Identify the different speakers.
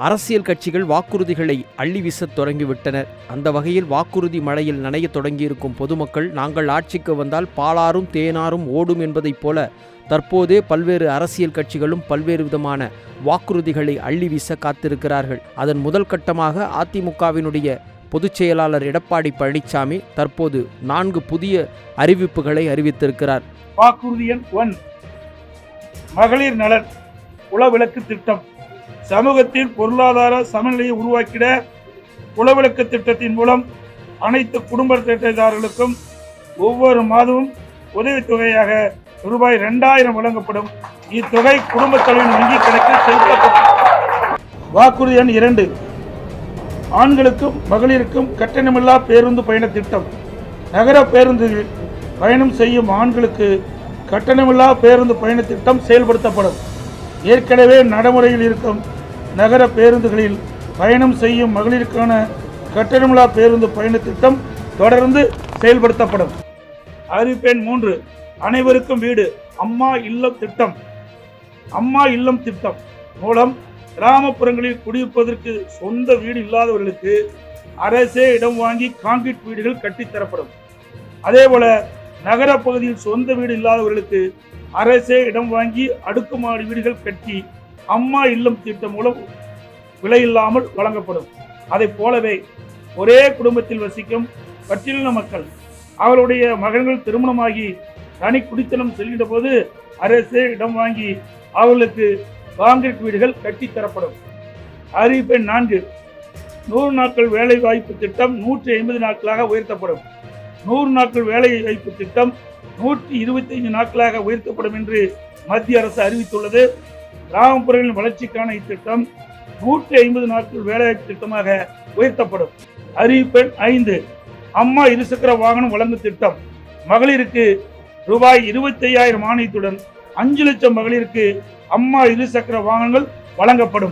Speaker 1: அரசியல் கட்சிகள் வாக்குறுதிகளை அள்ளி வீசத் தொடங்கிவிட்டனர். அந்த வகையில் வாக்குறுதி மழையில் நனைய தொடங்கியிருக்கும் பொதுமக்கள் நாங்கள் ஆட்சிக்கு வந்தால் பாலாறும் தேனாரும் ஓடும் என்பதைப் போல தற்போதே பல்வேறு அரசியல் கட்சிகளும் பல்வேறு விதமான வாக்குறுதிகளை அள்ளி வீச காத்திருக்கிறார்கள். அதன் முதல் கட்டமாக அதிமுகவினுடைய பொதுச் செயலாளர் எடப்பாடி பழனிசாமி தற்போது 4 புதிய அறிவிப்புகளை அறிவித்திருக்கிறார்.
Speaker 2: வாக்குறுதி எண் 1, மகளிர் நலன் குலவிளக்கு திட்டம். சமூகத்தில் பொருளாதார சமநிலையை உருவாக்கிட குலவிளக்கு திட்டத்தின் மூலம் அனைத்து குடும்ப அட்டைதாரர்களுக்கும் ஒவ்வொரு மாதமும் உதவித்தொகையாக ரூபாய் 2000 வழங்கப்படும். இத்தொகை குடும்ப தலைவரின் வங்கி கணக்கில் செலுத்தப்படும். வாக்குறுதி எண் 2, ஆண்களுக்கும் மகளிருக்கும் கட்டணமில்லா பேருந்து பயண திட்டம். நகர பேருந்துகளில் பயணம் செய்யும் ஆண்களுக்கு கட்டணமில்லா பேருந்து பயண திட்டம் செயல்படுத்தப்படும். ஏற்கனவே நடைமுறையில் இருக்கும் நகர பேருந்துகளில் பயணம் செய்யும் மகளிருக்கான கட்டணமில்லா பேருந்து பயண திட்டம் தொடர்ந்து செயல்படுத்தப்படும். அறிவிப்பெண் 3, அனைவருக்கும் வீடு அம்மா இல்லம் திட்டம். அம்மா இல்லம் திட்டம் மூலம் கிராமப்புறங்களில் குடியிருப்பதற்கு சொந்த வீடு இல்லாதவர்களுக்கு அரசே இடம் வாங்கி கான்கிரீட் வீடுகள் கட்டித்தரப்படும். அதேபோல நகர பகுதியில் சொந்த வீடு இல்லாதவர்களுக்கு அரசே இடம் வாங்கி அடுக்குமாடி வீடுகள் கட்டி அம்மா இல்லம் திட்டம் மூலம் விலையில்லாமல் வழங்கப்படும். அதை போலவே ஒரே குடும்பத்தில் வசிக்கும் பட்டியலின மக்கள் அவருடைய மகன்கள் திருமணமாகி தனி குடித்தனம் செல்கின்ற போது அரசே இடம் வாங்கி அவர்களுக்கு கான்கிரீட் வீடுகள் கட்டித்தரப்படும். அறிவிப்பெண் 4, 100 நாட்கள் வேலை வாய்ப்பு திட்டம் 150 நாட்களாக உயர்த்தப்படும். 100 நாட்கள் வேலை வாய்ப்பு திட்டம் 125 நாட்களாக உயர்த்தப்படும் என்று மத்திய அரசு அறிவித்துள்ளது. கிராமப்புறங்களின் வளர்ச்சிக்கான இத்திட்டம் 150 நாட்கள் வேலைவாய்ப்பு திட்டமாக உயர்த்தப்படும். அறிவிப்பெண் 5, அம்மா இருசக்கர வாகனம் வழங்கும் திட்டம். மகளிருக்கு ரூபாய் 25,000 மானியத்துடன் 5 லட்சம் மகளிருக்கு அம்மா இருசக்கர வாகனங்கள் வழங்கப்படும்.